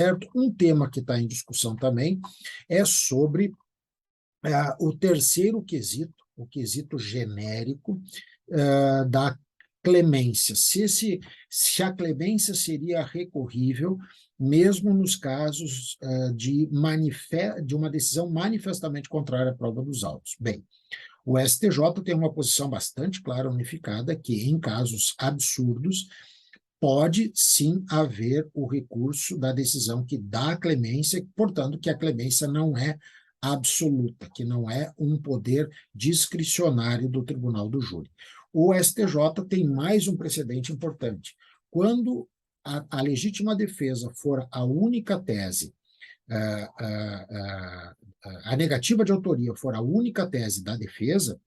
certo? Um tema que está em discussão também é sobre o terceiro quesito, o quesito genérico da clemência. Se a clemência seria recorrível, mesmo nos casos de uma decisão manifestamente contrária à prova dos autos. Bem, o STJ tem uma posição bastante clara, unificada, que em casos absurdos pode sim haver o recurso da decisão que dá a clemência, portanto, que a clemência não é absoluta, que não é um poder discricionário do tribunal do júri. O STJ tem mais um precedente importante. Quando a legítima defesa for a única tese, a negativa de autoria for a única tese da defesa,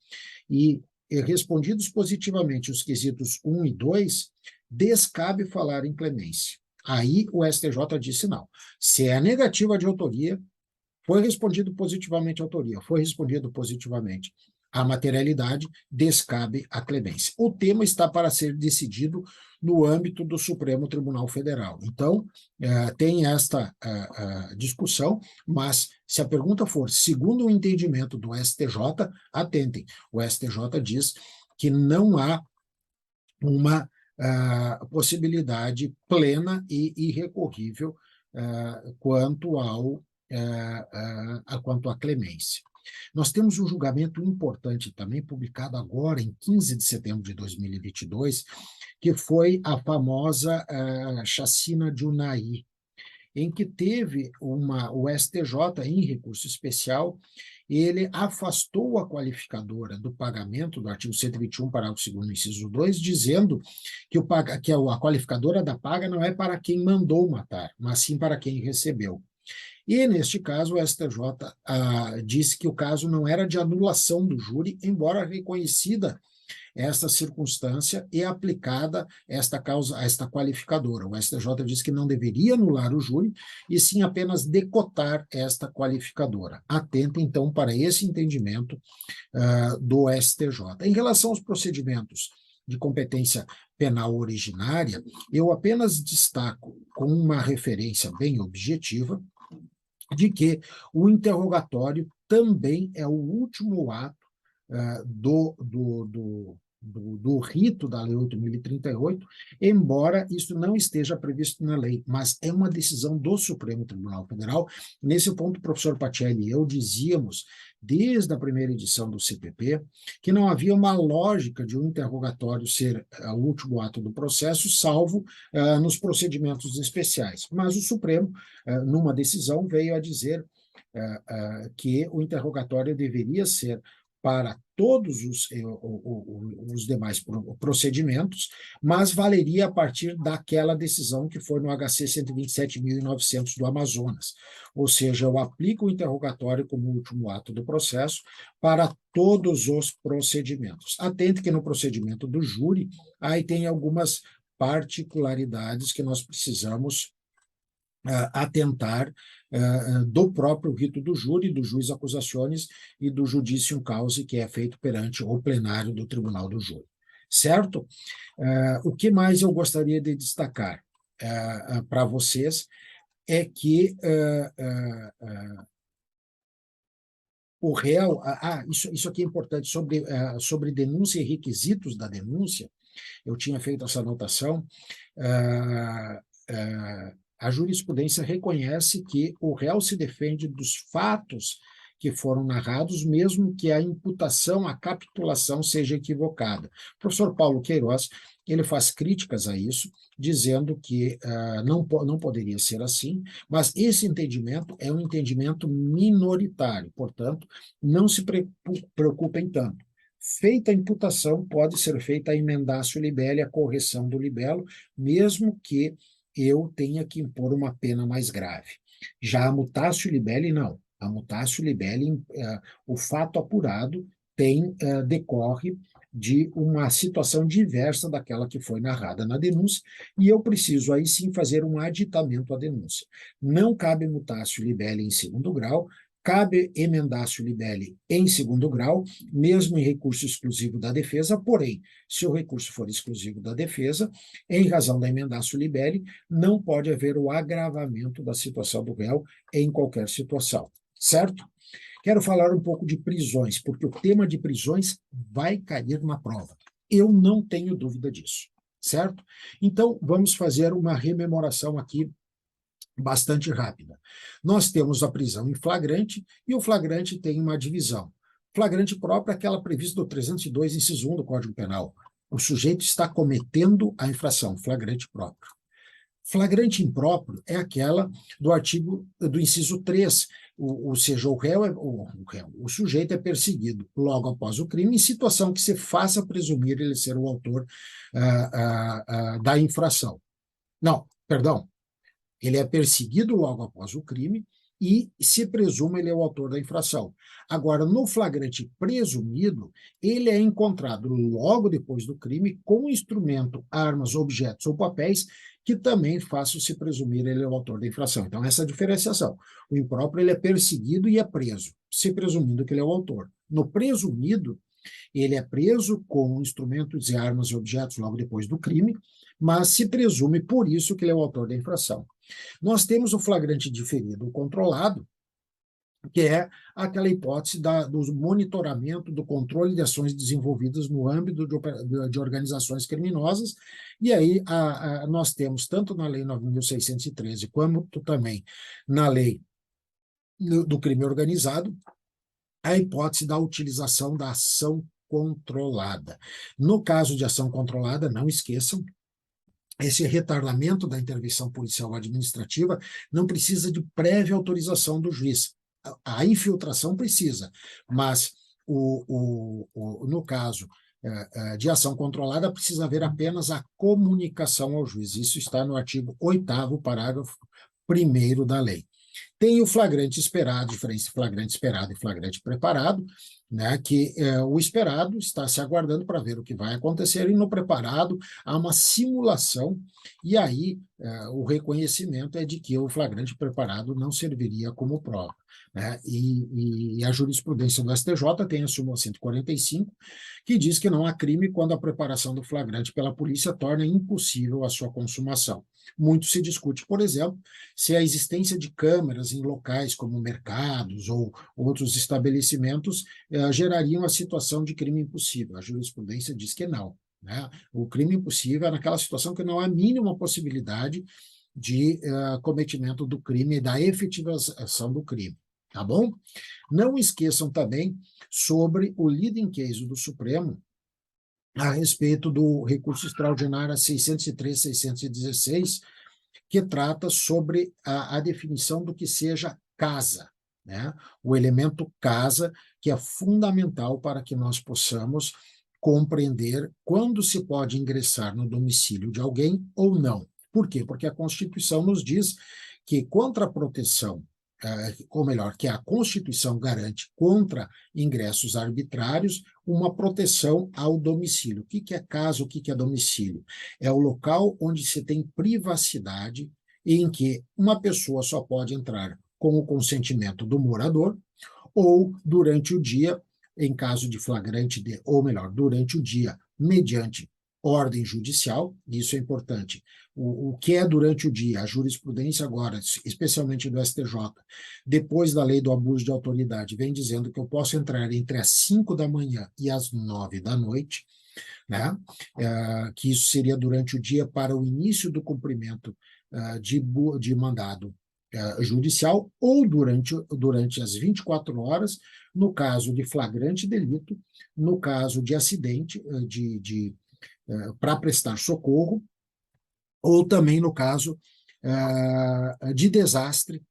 e respondidos positivamente os quesitos 1 e 2, descabe falar em clemência. Aí o STJ disse não. Se é negativa de autoria, foi respondido positivamente a autoria, foi respondido positivamente a materialidade, descabe a clemência. O tema está para ser decidido no âmbito do Supremo Tribunal Federal. Então, tem esta discussão, mas se a pergunta for segundo o entendimento do STJ, atentem, o STJ diz que não há uma possibilidade plena e irrecorrível quanto à clemência. Nós temos um julgamento importante também, publicado agora em 15 de setembro de 2022, que foi a famosa chacina de Unai, em que teve o STJ, em recurso especial, ele afastou a qualificadora do pagamento, do artigo 121, parágrafo 2º, inciso 2, dizendo que a qualificadora da paga não é para quem mandou matar, mas sim para quem recebeu. E, neste caso, o STJ disse que o caso não era de anulação do júri, embora reconhecida esta circunstância e aplicada esta qualificadora. O STJ disse que não deveria anular o júri, e sim apenas decotar esta qualificadora. Atento, então, para esse entendimento do STJ. Em relação aos procedimentos de competência penal originária, eu apenas destaco, com uma referência bem objetiva, de que o interrogatório também é o último ato do rito da Lei 8.038, embora isso não esteja previsto na lei, mas é uma decisão do Supremo Tribunal Federal. Nesse ponto, o professor Pacelli e eu dizíamos, desde a primeira edição do CPP, que não havia uma lógica de um interrogatório ser o último ato do processo, salvo nos procedimentos especiais. Mas o Supremo, numa decisão, veio a dizer que o interrogatório deveria ser para todos os demais procedimentos, mas valeria a partir daquela decisão que foi no HC 127.900 do Amazonas. Ou seja, eu aplico o interrogatório como último ato do processo para todos os procedimentos. Atente que no procedimento do júri, aí tem algumas particularidades que nós precisamos atentar do próprio rito do júri, do juiz acusaciones e do judicium causa, que é feito perante o plenário do tribunal do júri. Certo? O que mais eu gostaria de destacar para vocês é que o réu... isso aqui é importante, sobre denúncia e requisitos da denúncia, eu tinha feito essa anotação. A jurisprudência reconhece que o réu se defende dos fatos que foram narrados, mesmo que a imputação, a capitulação seja equivocada. O professor Paulo Queiroz, ele faz críticas a isso, dizendo que não poderia ser assim, mas esse entendimento é um entendimento minoritário, portanto, não se preocupem tanto. Feita a imputação, pode ser feita a emendatio libelli, a correção do libelo, mesmo que eu tenha que impor uma pena mais grave. Já a mutatio libelli, não. A mutatio libelli, o fato apurado, decorre de uma situação diversa daquela que foi narrada na denúncia, e eu preciso aí sim fazer um aditamento à denúncia. Não cabe mutatio libelli em segundo grau, cabe emendatio libelli em segundo grau, mesmo em recurso exclusivo da defesa, porém, se o recurso for exclusivo da defesa, em razão da emendatio libelli, não pode haver o agravamento da situação do réu em qualquer situação, certo? Quero falar um pouco de prisões, porque o tema de prisões vai cair na prova. Eu não tenho dúvida disso, certo? Então, vamos fazer uma rememoração aqui bastante rápida. Nós temos a prisão em flagrante, e o flagrante tem uma divisão. Flagrante próprio é aquela prevista do 302, inciso 1 do Código Penal. O sujeito está cometendo a infração, flagrante próprio. Flagrante impróprio é aquela do artigo do inciso 3, ou seja, o sujeito é perseguido logo após o crime, em situação que se faça presumir ele ser o autor da infração. Não, perdão, ele é perseguido logo após o crime e se presume ele é o autor da infração. Agora, no flagrante presumido, ele é encontrado logo depois do crime com instrumento, armas, objetos ou papéis que também façam se presumir ele é o autor da infração. Então, essa é a diferenciação. O impróprio ele é perseguido e é preso, se presumindo que ele é o autor. No presumido, ele é preso com instrumentos e armas e objetos logo depois do crime, mas se presume por isso que ele é o autor da infração. Nós temos o flagrante diferido controlado, que é aquela hipótese do monitoramento, do controle de ações desenvolvidas no âmbito de organizações criminosas, e aí nós temos, tanto na Lei 9.613, quanto também na Lei do Crime Organizado, a hipótese da utilização da ação controlada. No caso de ação controlada, não esqueçam, esse retardamento da intervenção policial administrativa não precisa de prévia autorização do juiz. A infiltração precisa, mas no caso de ação controlada, precisa haver apenas a comunicação ao juiz. Isso está no artigo 8º, parágrafo 1º da lei. Tem o flagrante esperado, diferença de flagrante esperado e flagrante preparado, né, que o esperado está se aguardando para ver o que vai acontecer, e no preparado há uma simulação, e aí o reconhecimento é de que o flagrante preparado não serviria como prova. Né, e a jurisprudência do STJ tem a súmula 145, que diz que não há crime quando a preparação do flagrante pela polícia torna impossível a sua consumação. Muito se discute, por exemplo, se a existência de câmeras em locais como mercados ou outros estabelecimentos geraria uma situação de crime impossível. A jurisprudência diz que não. Né? O crime impossível é naquela situação que não há mínima possibilidade de cometimento do crime e da efetivação do crime. Tá bom? Não esqueçam também sobre o leading case do Supremo a respeito do recurso extraordinário 603-616, que trata sobre a definição do que seja casa, né? O elemento casa, que é fundamental para que nós possamos compreender quando se pode ingressar no domicílio de alguém ou não. Por quê? Porque a Constituição nos diz que contra a proteção, ou melhor, que a Constituição garante contra ingressos arbitrários uma proteção ao domicílio. O que é casa, o que é domicílio? É o local onde se tem privacidade, em que uma pessoa só pode entrar com o consentimento do morador, ou durante o dia, em caso de flagrante, ou melhor, durante o dia, mediante ordem judicial, isso é importante. O que é durante o dia? A jurisprudência agora, especialmente do STJ, depois da lei do abuso de autoridade, vem dizendo que eu posso entrar entre as 5 da manhã e as 9 da noite, né? Que isso seria durante o dia para o início do cumprimento de mandado judicial, ou durante as 24 horas, no caso de flagrante delito, no caso de acidente, para prestar socorro, ou também no caso de desastre.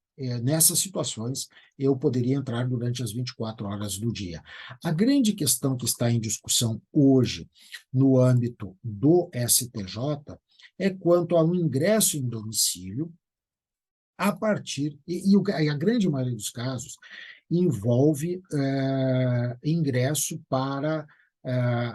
Nessas situações, eu poderia entrar durante as 24 horas do dia. A grande questão que está em discussão hoje, no âmbito do STJ, é quanto ao ingresso em domicílio, a partir, e a grande maioria dos casos, envolve ingresso para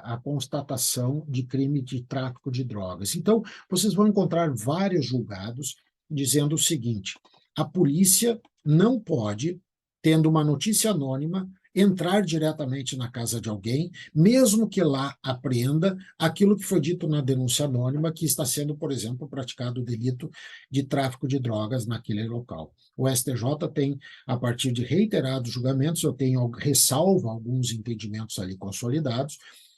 a constatação de crime de tráfico de drogas. Então, vocês vão encontrar vários julgados dizendo o seguinte: a polícia não pode tendo uma notícia anônima, entrar diretamente na casa de alguém, mesmo que lá apreenda aquilo que foi dito na denúncia anônima, que está sendo, por exemplo, praticado o delito de tráfico de drogas naquele local. O STJ tem, a partir de reiterados julgamentos, eu tenho ressalvo alguns entendimentos ali consolidados,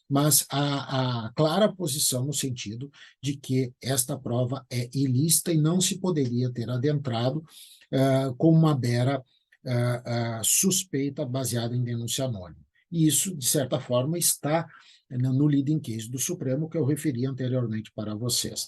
mas a clara posição no sentido de que esta prova é ilícita e não se poderia ter adentrado com uma mera suspeita baseada em denúncia anônima. E isso, de certa forma, está no leading case do Supremo, que eu referi anteriormente para vocês.